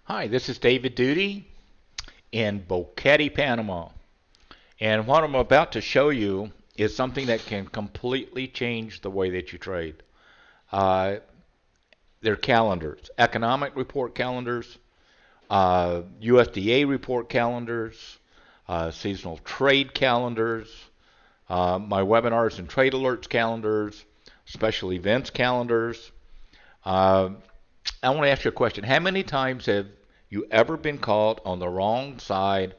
Hi, this is David Duty in Boquete, Panama. And what I'm about to show you is something that can completely change the way that you trade. Uh, they're calendars, economic report calendars, USDA report calendars, seasonal trade calendars, my webinars and trade alerts calendars, special events calendars. Uh, I want to ask you a question. How many times have you ever been caught on the wrong side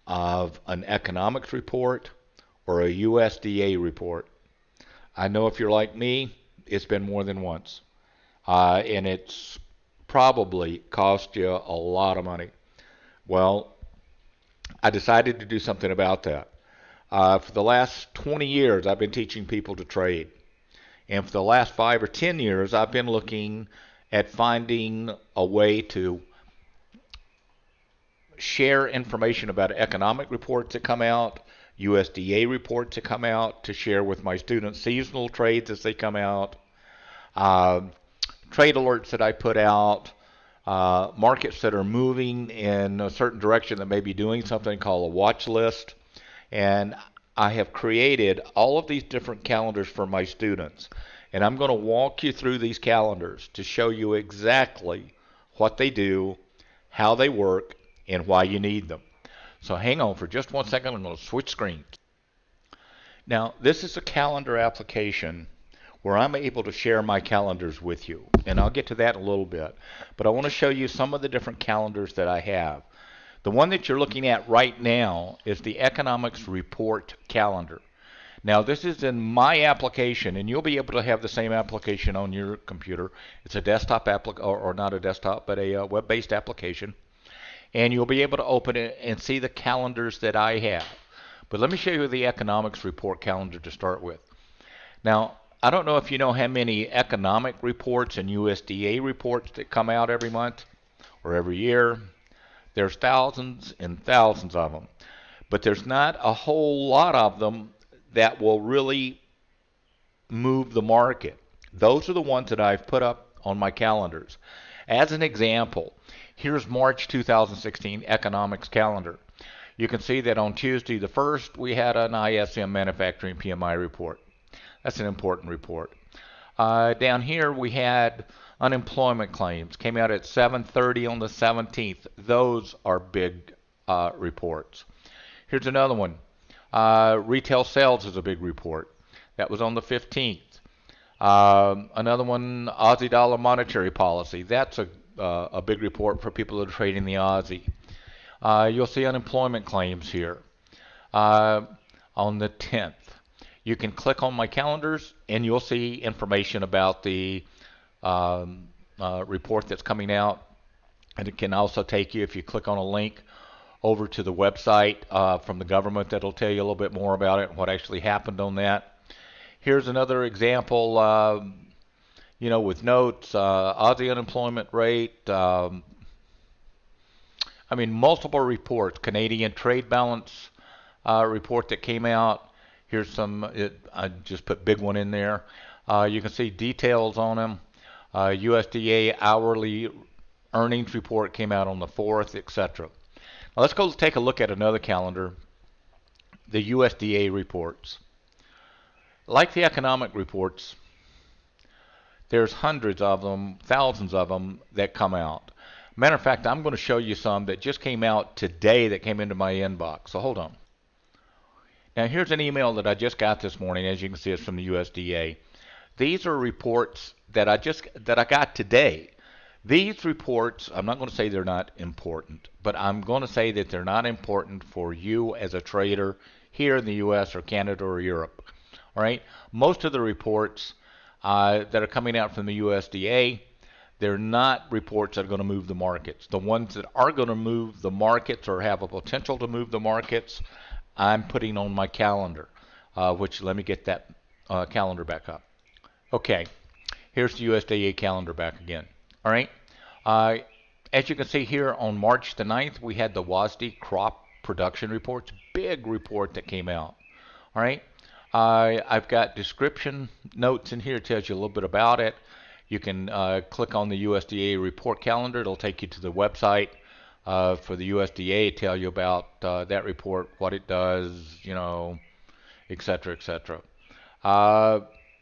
of an economics report or a USDA report? I know if you're like me, it's been more than once. And it's probably cost you a lot of money. Well, I decided to do something about that. For the last 20 years, I've been teaching people to trade. And for the last 5 or 10 years, I've been looking at finding a way to share information about economic reports that come out, USDA reports that come out, to share with my students seasonal trades as they come out, uh, trade alerts that I put out, markets that are moving in a certain direction that may be doing something called a watch list. And I have created all of these different calendars for my students. And I'm going to walk you through these calendars to show you exactly what they do, how they work, and why you need them. So hang on for just 1 second. I'm going to switch screens. Now, this is a calendar application where I'm able to share my calendars with you. And I'll get to that in a little bit. But I want to show you some of the different calendars that I have. The one that you're looking at right now is the Economics Report Calendar. Now, this is in my application, and you'll be able to have the same application on your computer. It's a desktop or not a desktop, but a web-based application. And you'll be able to open it and see the calendars that I have. But let me show you the Economics Report Calendar to start with. Now, I don't know if you know how many economic reports and USDA reports that come out every month or every year. There's thousands and thousands of them, but there's not a whole lot of them that will really move the market. Those are the ones that I've put up on my calendars. As an example, here's March 2016 economics calendar. You can see that on Tuesday the 1st we had an ISM manufacturing PMI report. That's an important report. Down here we had unemployment claims. Came out at 7:30 on the 17th. Those are big reports. Here's another one. Retail sales is a big report. That was on the 15th. Another one, Aussie dollar monetary policy. That's a big report for people that are trading the Aussie. You'll see unemployment claims here on the 10th. You can click on my calendars and you'll see information about the report that's coming out. And it can also take you, if you click on a link, over to the website from the government that'll tell you a little bit more about it and what actually happened on that. Here's another example, with notes, Aussie unemployment rate, multiple reports, Canadian trade balance report that came out. Here's some, I just put big one in there. You can see details on them. USDA hourly earnings report came out on the 4th, etc. Now let's go take a look at another calendar, the USDA reports. Like the economic reports, there's hundreds of them, thousands of them that come out. Matter of fact, I'm going to show you some that just came out today that came into my inbox. So hold on. Now here's an email that I just got this morning. As you can see, it's from the USDA. These are reports that I got today. These reports, I'm not going to say they're not important, but I'm going to say that they're not important for you as a trader here in the US or Canada or Europe. All right? Most of the reports that are coming out from the USDA, they're not reports that are going to move the markets. The ones that are going to move the markets or have a potential to move the markets, I'm putting on my calendar, which let me get that calendar back up. Okay, here's the USDA calendar back again. All right. As you can see here, on March the 9th, we had the WASDE crop production reports, big report that came out. All right. I've got description notes in here, tells you a little bit about it. You can click on the USDA report calendar. It'll take you to the website for the USDA, tell you about that report, what it does, et cetera, et cetera. Uh,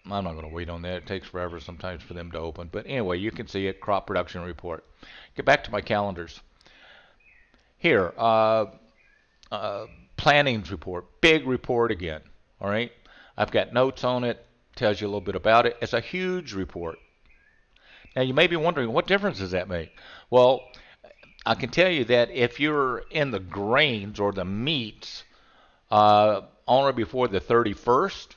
I'm not going to wait on that. It takes forever sometimes for them to open. But anyway, you can see it, crop production report. Get back to my calendars. Here, plannings report, big report again. All right, I've got notes on it, tells you a little bit about it. It's a huge report. Now you may be wondering, what difference does that make? Well, I can tell you that if you're in the grains or the meats on or before the 31st,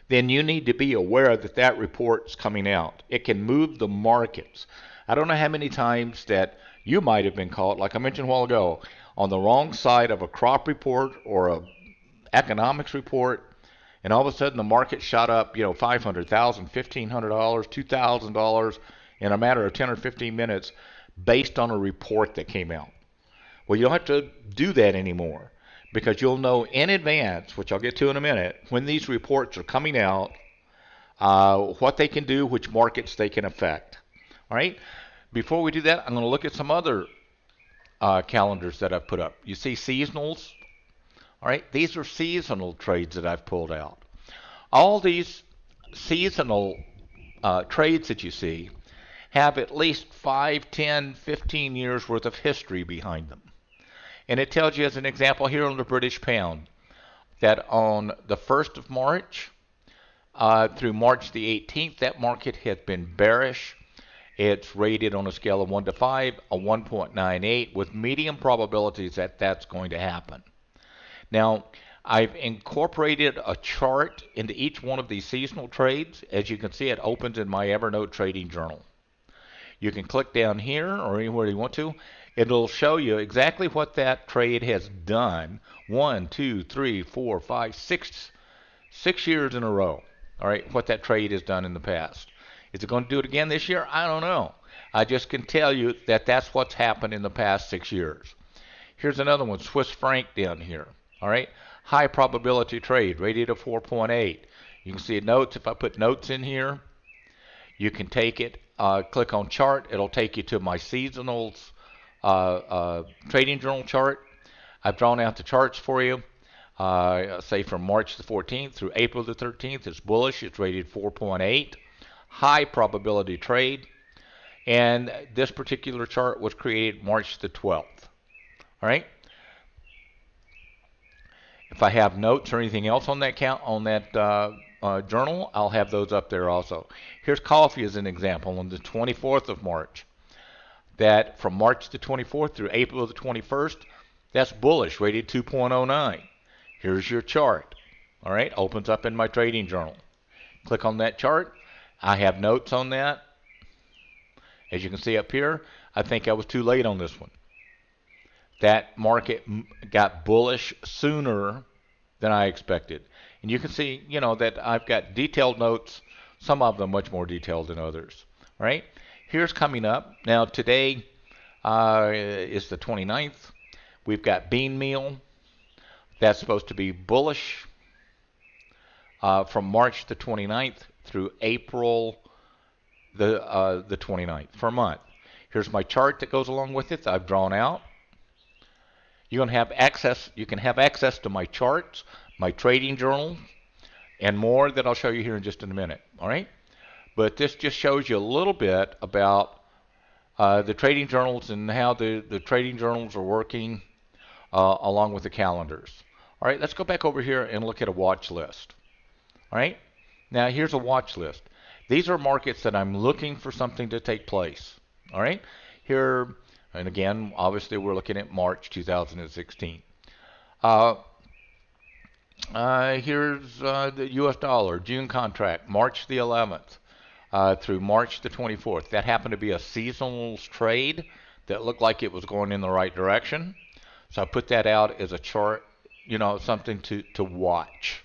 then you need to be aware that that report's coming out. It can move the markets. I don't know how many times that you might have been caught, like I mentioned a while ago, on the wrong side of a crop report or a economics report, and all of a sudden the market shot up, $500,000, $1,500, $2,000 in a matter of 10 or 15 minutes based on a report that came out. Well, you don't have to do that anymore because you'll know in advance, which I'll get to in a minute, when these reports are coming out, what they can do, which markets they can affect. All right? Before we do that, I'm going to look at some other calendars that I've put up. You see seasonals? All right? These are seasonal trades that I've pulled out. All these seasonal trades that you see have at least 5, 10, 15 years worth of history behind them. And it tells you, as an example here on the British pound, that on the 1st of March through March the 18th, that market has been bearish. It's rated on a scale of 1 to 5, a 1.98, with medium probabilities that that's going to happen. Now, I've incorporated a chart into each one of these seasonal trades. As you can see, it opens in my Evernote Trading Journal. You can click down here or anywhere you want to. It'll show you exactly what that trade has done 1, 2, 3, 4, 5, 6 years in a row. All right, what that trade has done in the past. Is it going to do it again this year? I don't know. I just can tell you that that's what's happened in the past 6 years. Here's another one, Swiss franc down here. All right, high probability trade, rated at 4.8. You can see notes. If I put notes in here, you can take it, click on chart. It'll take you to my seasonals trading journal chart. I've drawn out the charts for you. Say from March the 14th through April the 13th. It's bullish. It's rated 4.8. High probability trade. And this particular chart was created March the 12th. All right. If I have notes or anything else on that journal, I'll have those up there also. Here's coffee as an example on the 24th of March. That from March the 24th through April the 21st, that's bullish, rated 2.09. Here's your chart. All right, opens up in my trading journal. Click on that chart. I have notes on that. As you can see up here, I think I was too late on this one. That market got bullish sooner than I expected. And you can see, that I've got detailed notes, some of them much more detailed than others. All right, here's coming up. Now today is the 29th. We've got bean meal. That's supposed to be bullish from March the 29th through April the 29th for a month. Here's my chart that goes along with it that I've drawn out. You're going to have access. You can have access to my charts, my trading journal, and more that I'll show you here in just a minute. All right, but this just shows you a little bit about the trading journals and how the trading journals are working along with the calendars. All right, let's go back over here and look at a watch list. All right, now here's a watch list. These are markets that I'm looking for something to take place. All right, here, and again, obviously we're looking at March 2016. Here's the US dollar, June contract, March the 11th through March the 24th. That happened to be a seasonal trade that looked like it was going in the right direction. So I put that out as a chart, something to watch,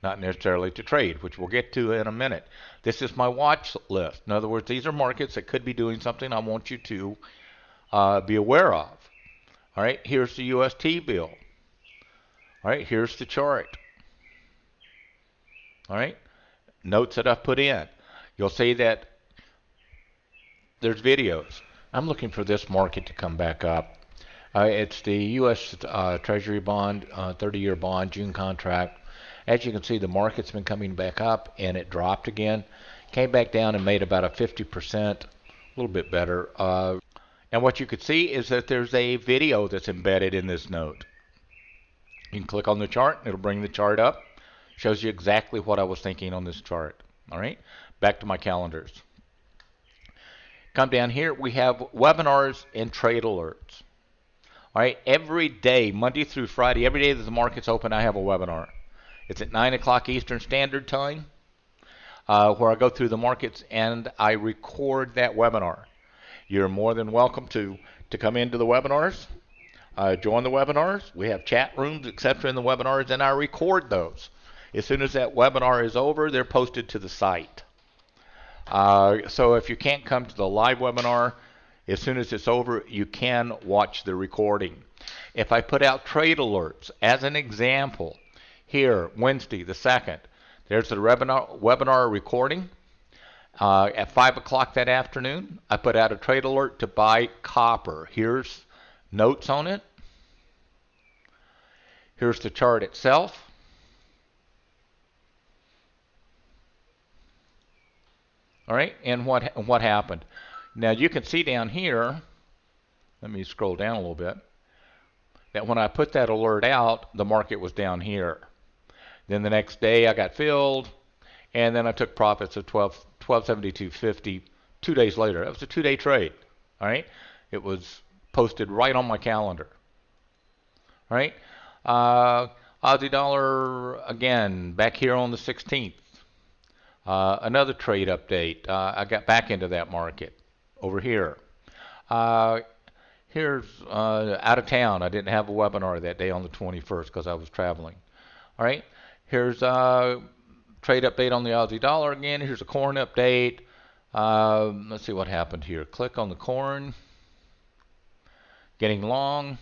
not necessarily to trade, which we'll get to in a minute. This is my watch list. In other words, these are markets that could be doing something I want you to be aware of. All right, here's the UST bill. All right, here's the chart. All right, notes that I've put in. You'll see that there's videos. I'm looking for this market to come back up. It's the U.S. Treasury bond, 30-year bond, June contract. As you can see, the market's been coming back up, and it dropped again. Came back down and made about a 50%, a little bit better. And what you could see is that there's a video that's embedded in this note. You can click on the chart, and it'll bring the chart up. Shows you exactly what I was thinking on this chart. All right, back to my calendars. Come down here, we have webinars and trade alerts. All right, every day, Monday through Friday, every day that the market's open, I have a webinar. It's at 9 o'clock Eastern Standard Time, where I go through the markets and I record that webinar. You're more than welcome to come into the webinars, join the webinars. We have chat rooms, etc. in the webinars, and I record those. As soon as that webinar is over, they're posted to the site. So if you can't come to the live webinar, as soon as it's over, you can watch the recording. If I put out trade alerts, as an example, here, Wednesday the 2nd, there's the webinar recording. At 5 o'clock that afternoon, I put out a trade alert to buy copper. Here's notes on it. Here's the chart itself. All right, and what happened? Now you can see down here, let me scroll down a little bit, that when I put that alert out, the market was down here. Then the next day I got filled, and then I took profits of 1272.50 2 days later. That was a 2-day trade. All right, it was posted right on my calendar. All right, Aussie dollar again back here on the 16th. Another trade update. I got back into that market over here. Here's out of town. I didn't have a webinar that day on the 21st because I was traveling. All right. Here's a trade update on the Aussie dollar again. Here's a corn update. Let's see what happened here. Click on the corn. Getting long.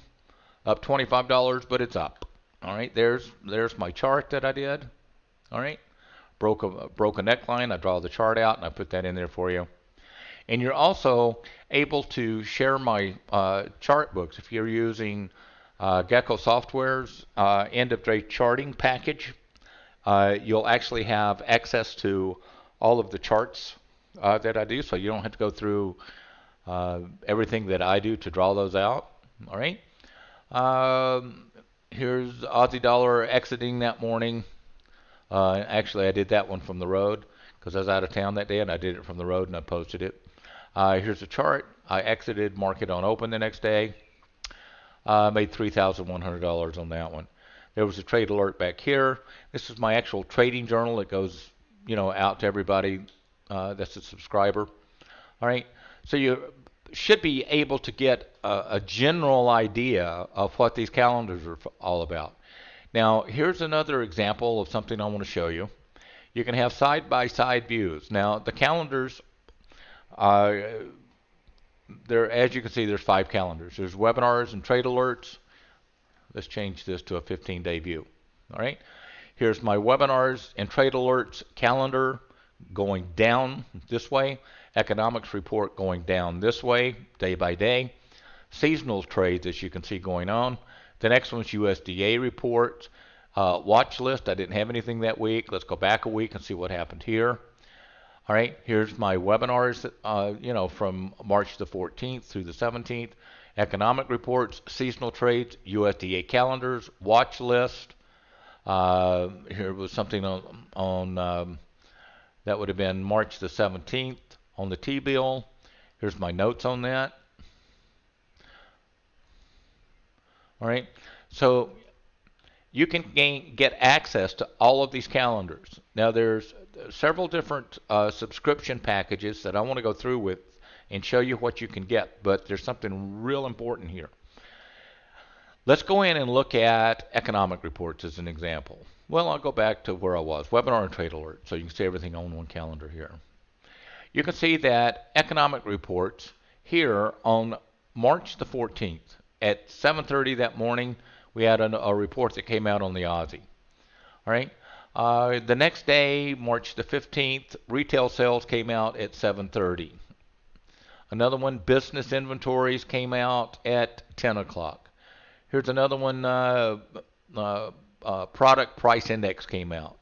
Up $25, but it's up. All right. There's my chart that I did. All right. Broke a neckline. I draw the chart out and I put that in there for you. And you're also able to share my chart books if you're using Gecko Software's end of day charting package. You'll actually have access to all of the charts that I do, so you don't have to go through everything that I do to draw those out. All right. Here's Aussie dollar exiting that morning. Actually, I did that one from the road because I was out of town that day, and I did it from the road and I posted it. Here's a chart. I exited market on open the next day. Made $3,100 on that one. There was a trade alert back here. This is my actual trading journal. It goes, out to everybody that's a subscriber. All right. So you should be able to get a general idea of what these calendars are all about. Now, here's another example of something I want to show you. You can have side-by-side views. Now, the calendars, as you can see, there's 5 calendars. There's webinars and trade alerts. Let's change this to a 15-day view. All right. Here's my webinars and trade alerts calendar going down this way. Economics report going down this way, day by day. Seasonal trades, as you can see, going on. The next one's USDA reports. Watch list, I didn't have anything that week. Let's go back a week and see what happened here. All right, here's my webinars, from March the 14th through the 17th. Economic reports, seasonal trades, USDA calendars, watch list. Here was something on that would have been March the 17th on the T-bill. Here's my notes on that. All right, so you can get access to all of these calendars. Now there's several different subscription packages that I want to go through with and show you what you can get, but there's something real important here. Let's go in and look at economic reports as an example. Well, I'll go back to where I was, webinar and trade alert, so you can see everything on one calendar here. You can see that economic reports here on March the 14th at 7:30 that morning, we had a report that came out on the Aussie. All right. The next day, March the 15th, retail sales came out at 7:30. Another one, business inventories came out at 10 o'clock. Here's another one, product price index came out.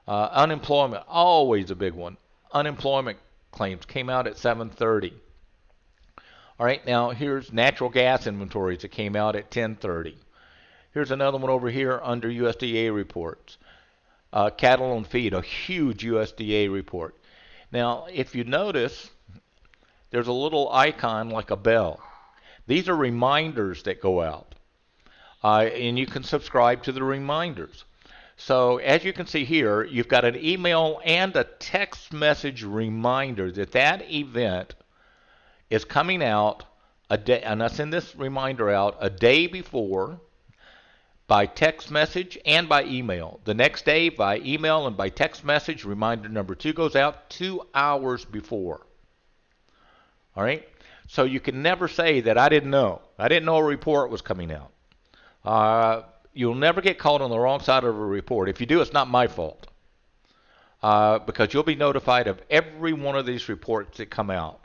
Unemployment, always a big one. Unemployment claims came out at 7:30. All right, now here's natural gas inventories that came out at 10:30. Here's another one over here under USDA reports. Cattle on feed, a huge USDA report. Now, if you notice, there's a little icon like a bell. These are reminders that go out, and you can subscribe to the reminders. So as you can see here, you've got an email and a text message reminder that that event is coming out a day, and I send this reminder out a day before by text message and by email. The next day by email and by text message, reminder number 2 goes out 2 hours before. All right? So you can never say that I didn't know. I didn't know a report was coming out. You'll never get caught on the wrong side of a report. If you do, it's not my fault. Because you'll be notified of every one of these reports that come out.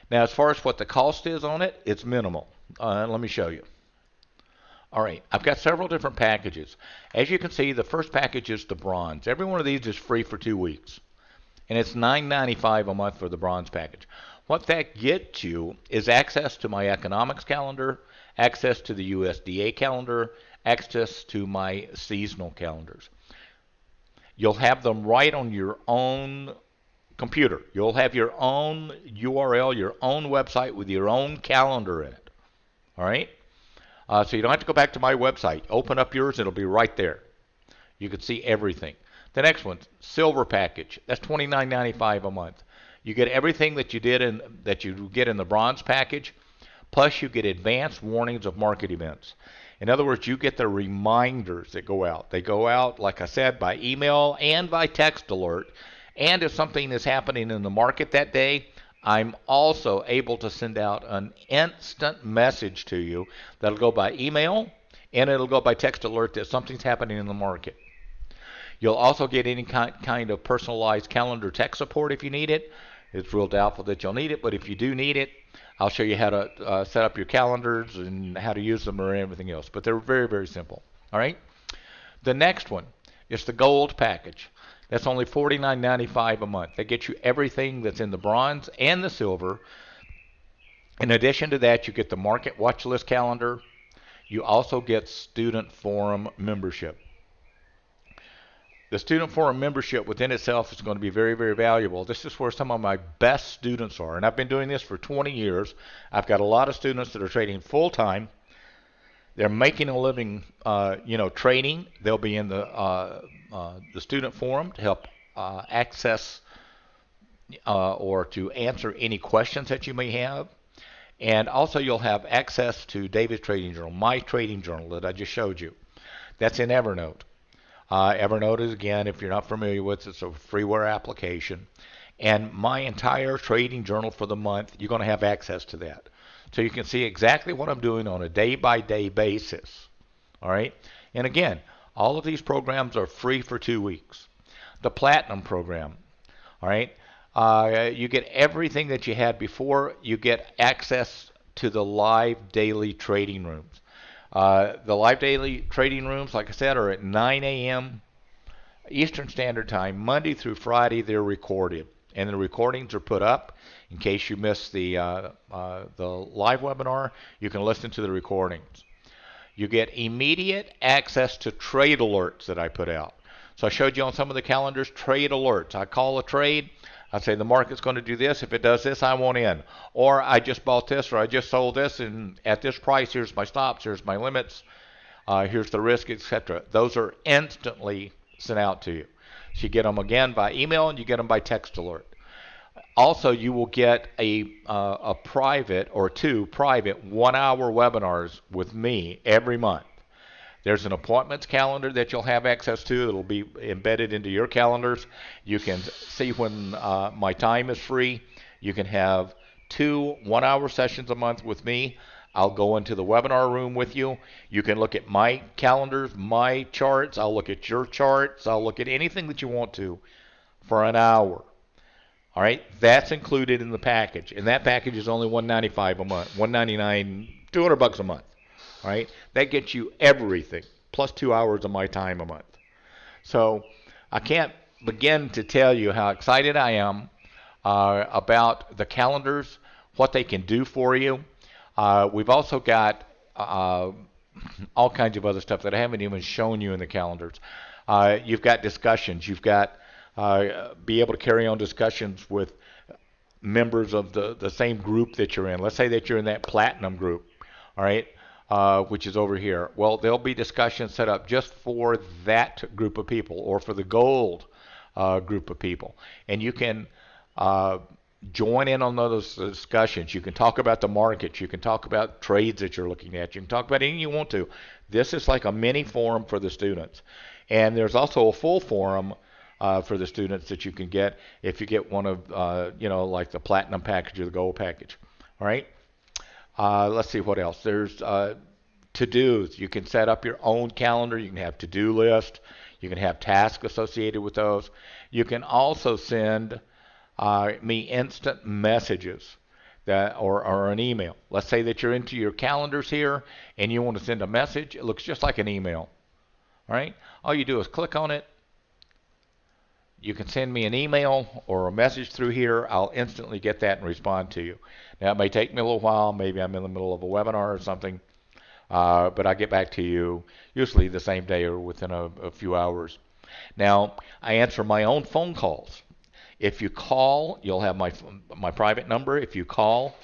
Now, as far as what the cost is on it, it's minimal. Let me show you. All right, I've got several different packages. As you can see, the first package is the bronze. Every one of these is free for 2 weeks. And it's $9.95 a month for the bronze package. What that gets you is access to my economics calendar, access to the USDA calendar, access to my seasonal calendars. You'll have them right on your own computer. You'll have your own URL, your own website with your own calendar in it. All right? So you don't have to go back to my website. Open up yours, it'll be right there. You can see everything. The next one, silver package. That's $29.95 a month. You get everything that you get in the bronze package, plus you get advanced warnings of market events. In other words, you get the reminders that go out. They go out, like I said, by email and by text alert. And if something is happening in the market that day, I'm also able to send out an instant message to you that'll go by email and it'll go by text alert that something's happening in the market. You'll also get any kind of personalized calendar tech support if you need it. It's real doubtful that you'll need it, but if you do need it, I'll show you how to set up your calendars and how to use them or everything else. But they're very, very simple. All right? The next one is the gold package. That's only $49.95 a month. That gets you everything that's in the bronze and the silver. In addition to that, you get the market watch list calendar. You also get student forum membership. The student forum membership within itself is going to be very, very valuable. This is where some of my best students are, and I've been doing this for 20 years. I've got a lot of students that are trading full time. They're making a living, trading. They'll be in the student forum to help access or to answer any questions that you may have. And also you'll have access to David's Trading Journal, my trading journal that I just showed you. That's in Evernote. Evernote is, again, if you're not familiar with it, it's a freeware application. And my entire trading journal for the month, you're going to have access to that. So you can see exactly what I'm doing on a day-by-day basis. All right? And again, all of these programs are free for 2 weeks. The Platinum program, all right? You get everything that you had before. You get access to the live daily trading rooms. The live daily trading rooms, like I said, are at 9 a.m. Eastern Standard Time, Monday through Friday. They're recorded, and the recordings are put up in case you missed the live webinar. You can listen to the recordings. You get immediate access to trade alerts that I put out. So I showed you on some of the calendars trade alerts. I call a trade. I say the market's going to do this. If it does this, I want in. Or I just bought this, or I just sold this, and at this price, here's my stops, here's my limits, here's the risk, etc. Those are instantly sent out to you. So you get them again by email, and you get them by text alert. Also, you will get a private or 2 private 1-hour webinars with me every month. There's an appointments calendar that you'll have access to. It'll be embedded into your calendars. You can see when my time is free. You can have 2 1-hour sessions a month with me. I'll go into the webinar room with you. You can look at my calendars, my charts. I'll look at your charts. I'll look at anything that you want to for an hour. All right, that's included in the package, and that package is only $195 a month, $199, $200 a month. All right, that gets you everything plus 2 hours of my time a month. So I can't begin to tell you how excited I am about the calendars, what they can do for you. We've also got all kinds of other stuff that I haven't even shown you in the calendars. You've got discussions. You've got be able to carry on discussions with members of the same group that you're in. Let's say that you're in that platinum group, all right, which is over here. Well, there'll be discussions set up just for that group of people or for the gold group of people. And you can join in on those discussions. You can talk about the markets. You can talk about trades that you're looking at. You can talk about anything you want to. This is like a mini forum for the students. And there's also a full forum for the students that you can get if you get one of, like the platinum package or the gold package. All right. Let's see what else. There's to-dos. You can set up your own calendar. You can have to-do list. You can have tasks associated with those. You can also send me instant messages or an email. Let's say that you're into your calendars here and you want to send a message. It looks just like an email. All right. All you do is click on it. You can send me an email or a message through here. I'll instantly get that and respond to you. Now, it may take me a little while. Maybe I'm in the middle of a webinar or something. But I get back to you usually the same day or within a few hours. Now, I answer my own phone calls. If you call, you'll have my private number. If you call,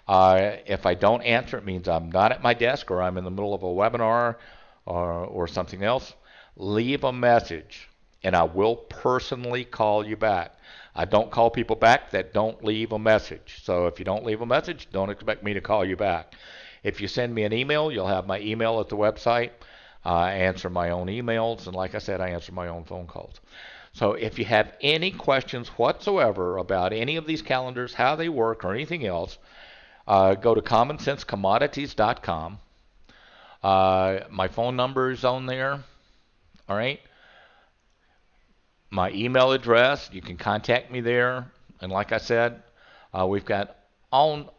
if I don't answer, it means I'm not at my desk or I'm in the middle of a webinar or something else. Leave a message, and I will personally call you back. I don't call people back that don't leave a message. So if you don't leave a message, don't expect me to call you back. If you send me an email, you'll have my email at the website. I answer my own emails, and like I said, I answer my own phone calls. So if you have any questions whatsoever about any of these calendars, how they work, or anything else, go to commonsensecommodities.com. My phone number is on there. All right. My email address, you can contact me there. And like I said, we've got all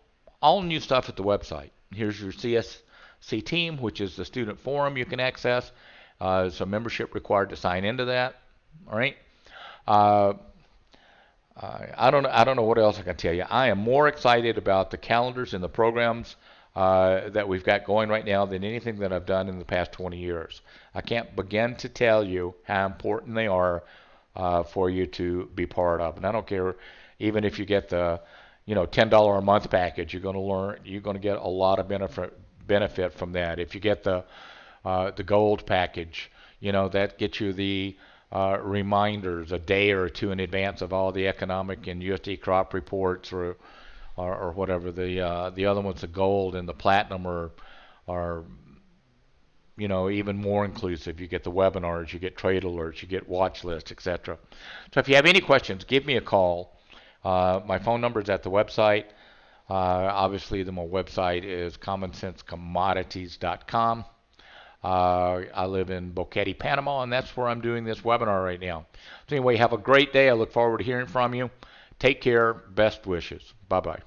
new stuff at the website. Here's your CSC team, which is the student forum you can access. There's a membership required to sign into that. All right. I don't know what else I can tell you. I am more excited about the calendars and the programs that we've got going right now than anything that I've done in the past 20 years. I can't begin to tell you how important they are for you to be part of. And I don't care, even if you get the $10 a month package, you're going to get a lot of benefit from that. If you get the gold package, that gets you the reminders a day or two in advance of all the economic and USD crop reports or whatever. The other ones, the gold and the platinum, are even more inclusive. You get the webinars, you get trade alerts, you get watch lists, etc. So if you have any questions, give me a call. My phone number is at the website. Obviously, my website is commonsensecommodities.com. I live in Boquete, Panama, and that's where I'm doing this webinar right now. So anyway, have a great day. I look forward to hearing from you. Take care. Best wishes. Bye-bye.